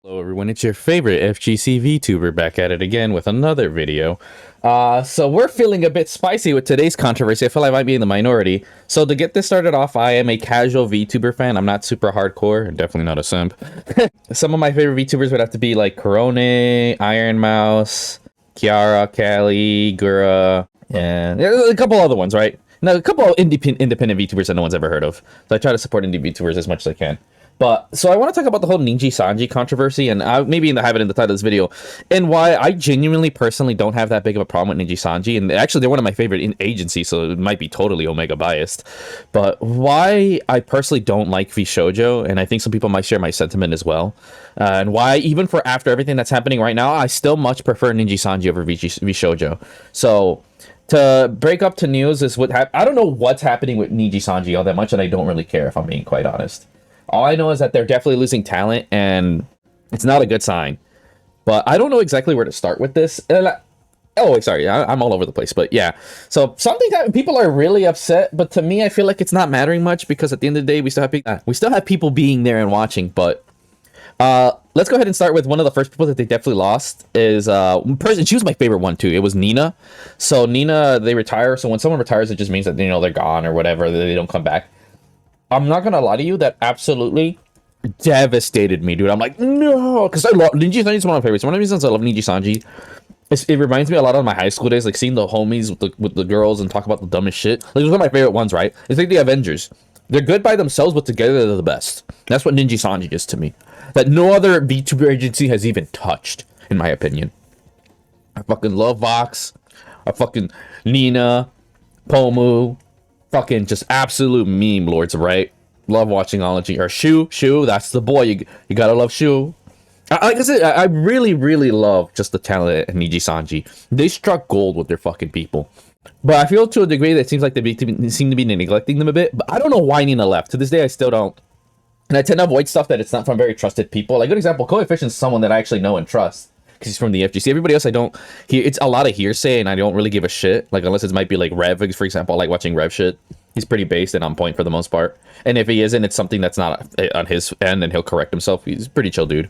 Hello everyone, it's your favorite FGC VTuber back at it again with another video. So we're feeling a bit spicy with today's controversy. I feel I might be in the minority. So to get this started off, I am a casual VTuber fan. I'm not super hardcore and definitely not a simp. Some of my favorite VTubers would have to be like Corone, Iron Mouse, Kiara, Callie, Gura, and a couple other ones, right? Now, a couple of independent VTubers that no one's ever heard of. So I try to support indie VTubers as much as I can. But so I want to talk about the whole Nijisanji controversy, and maybe have it in the title of this video, and why I genuinely personally don't have that big of a problem with Nijisanji. And actually, they're one of my favorite agencies, so it might be totally Omega biased. But why I personally don't like Vshojo, and I think some people might share my sentiment as well, and why even for after everything that's happening right now, I still much prefer Nijisanji over Vshojo. So to break up to news is what I don't know what's happening with Nijisanji all that much, and I don't really care if I'm being quite honest. All I know is that they're definitely losing talent, and it's not a good sign. But I don't know exactly where to start with this. Oh, sorry, I'm all over the place. But yeah, so something that people are really upset. But to me, I feel like it's not mattering much because at the end of the day, we still have people being there and watching. But let's go ahead and start with one of the first people that they definitely lost. Is she was my favorite one too. It was Nina. So Nina, they retire. So when someone retires, it just means that they're gone or whatever. They don't come back. I'm not gonna lie to you, that absolutely devastated me, dude. I'm like, no, because I love Nijisanji is one of my favorites. One of the reasons I love Nijisanji is it reminds me a lot of my high school days, like seeing the homies with the girls and talk about the dumbest shit. Like, it's one of my favorite ones, right? It's like the Avengers. They're good by themselves, but together they're the best. That's what Nijisanji is to me. That no other VTuber agency has even touched, in my opinion. I fucking love Vox. I fucking Nina, Pomu. Fucking just absolute meme lords, right? Love watching Ology. Or Shu, that's the boy. You gotta love Shu. Like I said, I really, really love just the talent at Nijisanji. They struck gold with their fucking people. But I feel to a degree that it seems like they seem to be neglecting them a bit. But I don't know why Nina left. To this day, I still don't. And I tend to avoid stuff that it's not from very trusted people. Like, good example, Coefficient is someone that I actually know and trust, because he's from the FGC. Everybody else I don't hear. It's a lot of hearsay, and I don't really give a shit. Like, unless it might be like Rev, for example. I like watching Rev shit. He's pretty based and on point for the most part. And if he isn't, it's something that's not on his end, and he'll correct himself. He's a pretty chill dude.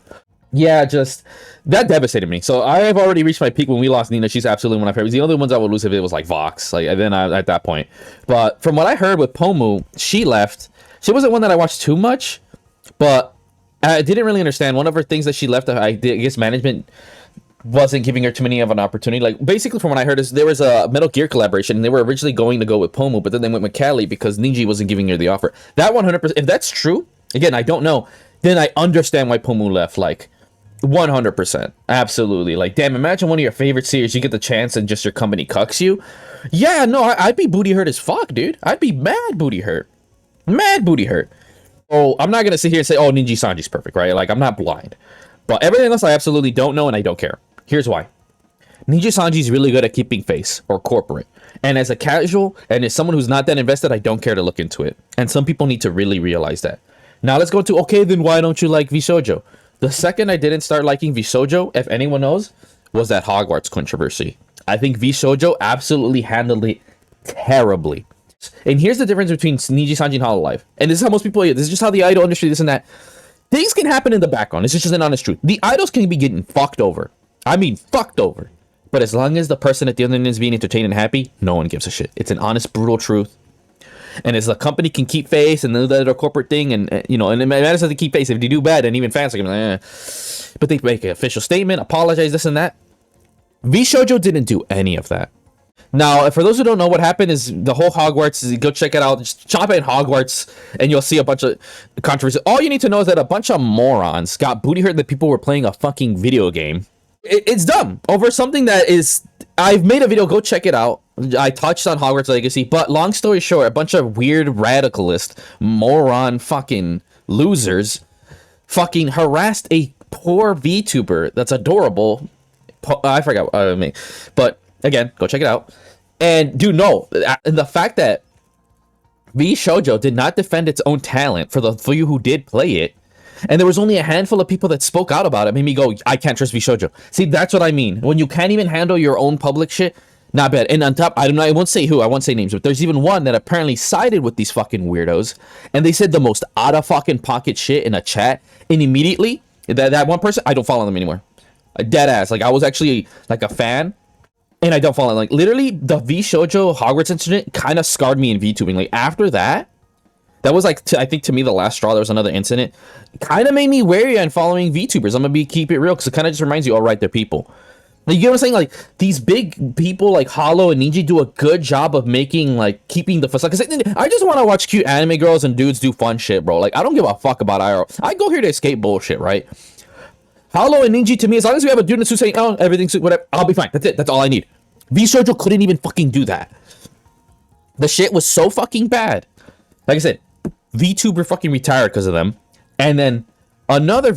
Yeah, just that devastated me. So I have already reached my peak when we lost Nina. She's absolutely one of my favorites. The only ones I would lose if it was like Vox. Like, and then at that point. But from what I heard with Pomu, she left. She wasn't one that I watched too much, but I didn't really understand. One of her things that she left, I guess management wasn't giving her too many of an opportunity. Like, basically from what I heard is there was a Metal Gear collaboration, and they were originally going to go with Pomu, but then they went with Callie because Niji wasn't giving her the offer. That 100%, if that's true, again, I don't know, then I understand why Pomu left. Like, 100%, absolutely. Like, damn, imagine one of your favorite series, you get the chance and just your company cucks you. Yeah, no, I'd be booty hurt as fuck, dude. I'd be mad booty hurt. Oh, I'm not gonna sit here and say, oh, Nijisanji's perfect, right? Like, I'm not blind. But everything else I absolutely don't know, and I don't care. Here's why. Nijisanji's really good at keeping face, or corporate. And as a casual, and as someone who's not that invested, I don't care to look into it. And some people need to really realize that. Now let's go to, okay, then why don't you like Vshojo? The second I didn't start liking Vshojo, if anyone knows, was that Hogwarts controversy. I think Vshojo absolutely handled it terribly. And here's the difference between Nijisanji and Hololive. And this is how most people, this is just how the idol industry, this and that. Things can happen in the background. It's just an honest truth. The idols can be getting fucked over. I mean, fucked over. But as long as the person at the other end is being entertained and happy, no one gives a shit. It's an honest, brutal truth. And as the company can keep face and do that corporate thing, and and it matters if they keep face. If they do bad, and even fans are gonna be like, eh. But they make an official statement, apologize, this and that. Vshojo didn't do any of that. Now, for those who don't know, what happened is the whole Hogwarts, go check it out, just chop in Hogwarts, and you'll see a bunch of controversy. All you need to know is that a bunch of morons got booty hurt that people were playing a fucking video game. It's dumb over something that is, I've made a video, go check it out. I touched on Hogwarts Legacy, but long story short, a bunch of weird radicalist moron fucking losers fucking harassed a poor VTuber that's adorable. I forgot what I mean, but again, go check it out. And dude, no, and the fact that Vshojo did not defend its own talent for you who did play it, and there was only a handful of people that spoke out about it, made me go, I can't trust Vshojo. See, that's what I mean. When you can't even handle your own public shit, not bad. And on top, I don't know, I won't say who, I won't say names, but there's even one that apparently sided with these fucking weirdos, and they said the most out of fucking pocket shit in a chat, and immediately That one person, I don't follow them anymore. Dead ass. Like, I was actually like a fan, and I don't follow them. Like, literally, the Vshojo Hogwarts incident kind of scarred me in VTubing. Like, after that, that was like, I think to me, the last straw. There was another incident. Kind of made me wary on following VTubers. I'm gonna keep it real, because it kind of just reminds you, oh, right, they're people. Like, you get what I'm saying? Like, these big people like Hollow and Niji do a good job of making, like, keeping the facade. Because I just want to watch cute anime girls and dudes do fun shit, bro. Like, I don't give a fuck about IRL. I go here to escape bullshit, right? Hollow and Niji, to me, as long as we have a dude who's saying, oh, everything's whatever, I'll be fine. That's it. That's all I need. Vshojo couldn't even fucking do that. The shit was so fucking bad. Like I said, VTuber fucking retired because of them. And then another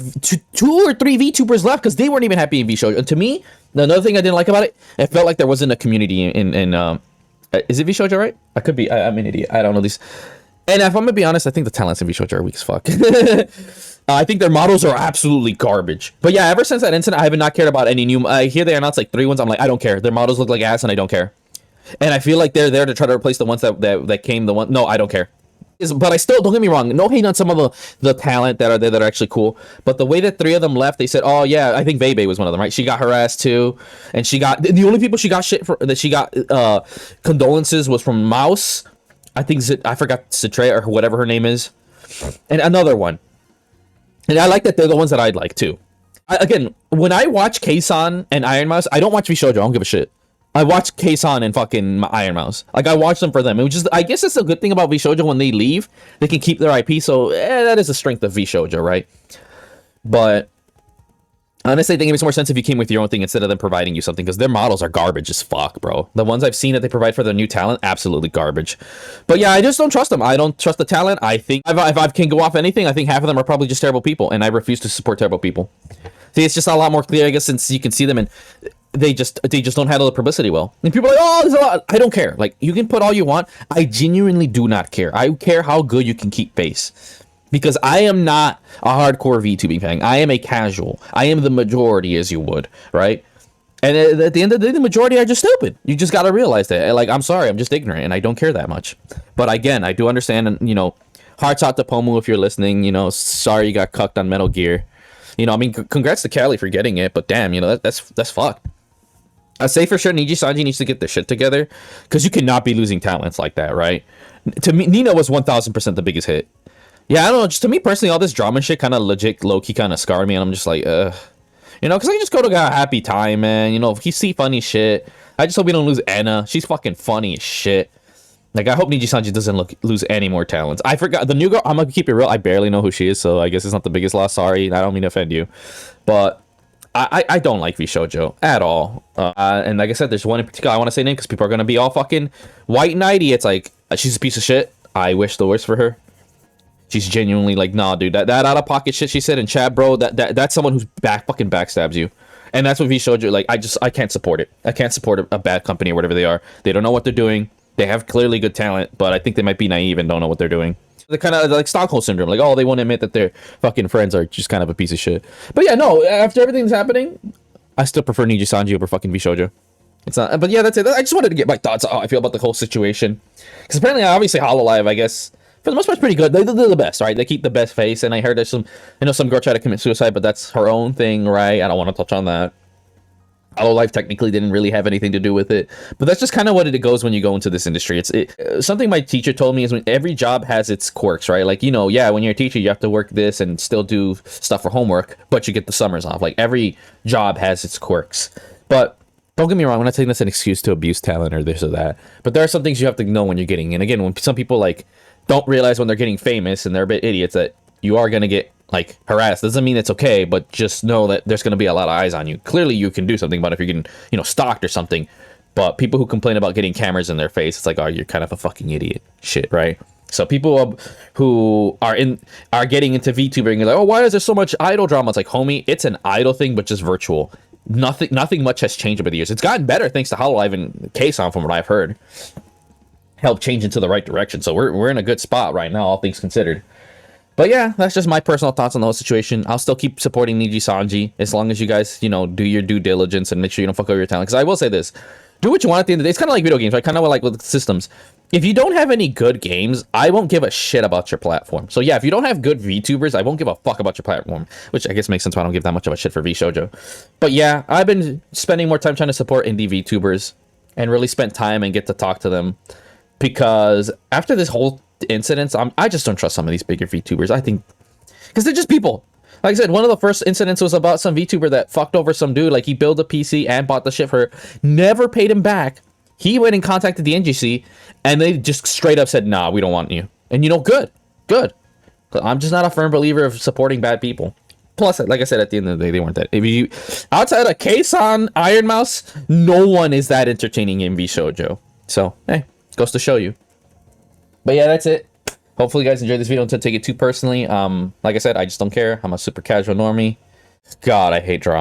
two or three VTubers left because they weren't even happy in Vshojo. And to me, another thing I didn't like about it, it felt like there wasn't a community in is it Vshojo, right? I could be. I'm an idiot. I don't know these. And if I'm gonna be honest, I think the talents in Vshojo are weak as fuck. I think their models are absolutely garbage. But yeah, ever since that incident, I have not cared about any new. I hear they announced like 3 ones. I'm like, I don't care. Their models look like ass, and I don't care. And I feel like they're there to try to replace the ones that came. The one. No, I don't care. But I still, don't get me wrong, no hate on some of the talent that are there that are actually cool. But the way that 3 of them left, they said, oh yeah, I think Bebe was one of them, right? She got harassed too, and she got, the only people she got shit for, that she got condolences was from Mouse, I think, I forgot, Citrea or whatever her name is, and another one. And I like that they're the ones that I'd like too. Again, when I watch Keisan and Iron Mouse, I don't watch Vshojo, I don't give a shit. I watch Keisan and fucking Iron Mouse. Like, I watch them for them. It was just, I guess it's a good thing about Vshojo. When they leave, they can keep their IP. So, that is the strength of Vshojo, right? But honestly, I think it makes more sense if you came with your own thing instead of them providing you something, because their models are garbage as fuck, bro. The ones I've seen that they provide for their new talent, absolutely garbage. But yeah, I just don't trust them. I don't trust the talent. I think if I can go off anything, I think half of them are probably just terrible people, and I refuse to support terrible people. See, it's just a lot more clear, I guess, since you can see them and they just don't handle the publicity well. And people are like, oh, there's a lot. I don't care. Like, you can put all you want. I genuinely do not care. I care how good you can keep pace. Because I am not a hardcore VTubing fan. I am a casual. I am the majority, as you would, right? And at the end of the day, the majority are just stupid. You just got to realize that. Like, I'm sorry, I'm just ignorant, and I don't care that much. But again, I do understand, and, you know, hearts out to Pomu if you're listening. You know, sorry you got cucked on Metal Gear. You know, I mean, congrats to Callie for getting it, but damn, you know, that's fucked. I say for sure Nijisanji needs to get their shit together, because you cannot be losing talents like that, right? To me, Nina was 1000% the biggest hit. Yeah, I don't know, just to me personally, all this drama shit kind of legit low-key kind of scarred me, and I'm just like, ugh. You know, because I just go to a happy time, man. You know, if you see funny shit, I just hope we don't lose Anna. She's fucking funny as shit. Like, I hope Nijisanji doesn't lose any more talents. I forgot, the new girl, I'm gonna keep it real, I barely know who she is, so I guess it's not the biggest loss, sorry, I don't mean to offend you. But I don't like Vshojo at all. And like I said, there's one in particular I want to say name because people are going to be all fucking white knighty. It's like, she's a piece of shit. I wish the worst for her. She's genuinely like, nah, dude, that out-of-pocket shit she said in chat, bro, that's someone who's fucking backstabs you. And that's what Vshojo, like, I can't support it. I can't support a bad company or whatever they are. They don't know what they're doing. They have clearly good talent, but I think they might be naive and don't know what they're doing. They're kind of like Stockholm syndrome, like, oh, they won't admit that their fucking friends are just kind of a piece of shit. But yeah, no, after everything that's happening, I still prefer Nijisanji over fucking Vshojo. It's not, but yeah, that's it. I just wanted to get my thoughts on how I feel about the whole situation, because apparently, obviously, Hololive, I guess, for the most part, pretty good. They're the best, right? They keep the best face, and I heard there's some, I know some girl tried to commit suicide, but that's her own thing, right? I don't want to touch on that. Hololive technically didn't really have anything to do with it, but that's just kind of what it goes when you go into this industry. Something my teacher told me is when every job has its quirks, right? Like, you know, yeah, when you're a teacher, you have to work this and still do stuff for homework, but you get the summers off. Like, every job has its quirks. But don't get me wrong, I'm not saying that's an excuse to abuse talent or this or that, but there are some things you have to know when you're getting in. Again, when some people like don't realize when they're getting famous and they're a bit idiots that you are going to get like harassed, doesn't mean it's okay, but just know that there's going to be a lot of eyes on you. Clearly you can do something about it if you're getting, you know, stalked or something, but people who complain about getting cameras in their face, it's like, oh, you're kind of a fucking idiot shit, right? So people who are getting into VTubing and like, oh, why is there so much idol drama? It's like, homie, it's an idol thing, but just virtual. Nothing much has changed over the years. It's gotten better thanks to Hololive and Keisan, from what I've heard, helped change into the right direction. So we're in a good spot right now, all things considered. But yeah, that's just my personal thoughts on the whole situation. I'll still keep supporting Nijisanji as long as you guys, you know, do your due diligence and make sure you don't fuck over your talent. Because I will say this, do what you want at the end of the day. It's kind of like video games, right? Kind of like with systems. if you don't have any good games, I won't give a shit about your platform. So yeah, if you don't have good VTubers, I won't give a fuck about your platform, which I guess makes sense why I don't give that much of a shit for Vshojo. But yeah, I've been spending more time trying to support indie VTubers and really spent time and get to talk to them, because after this whole incident, I just don't trust some of these bigger VTubers. I think because they're just people. Like I said, one of the first incidents was about some VTuber that fucked over some dude. Like, he built a PC and bought the shit for her, never paid him back. He went and contacted the NGC, and they just straight up said, nah, we don't want you. And you know, good. I'm just not a firm believer of supporting bad people. Plus, like I said, at the end of the day, they weren't that. If you, outside of Keisan, Iron Mouse, no one is that entertaining in Vshojo. So, hey, goes to show you. But yeah, that's it. Hopefully you guys enjoyed this video. Don't take it too personally. Like I said, I just don't care. I'm a super casual normie. God, I hate drama.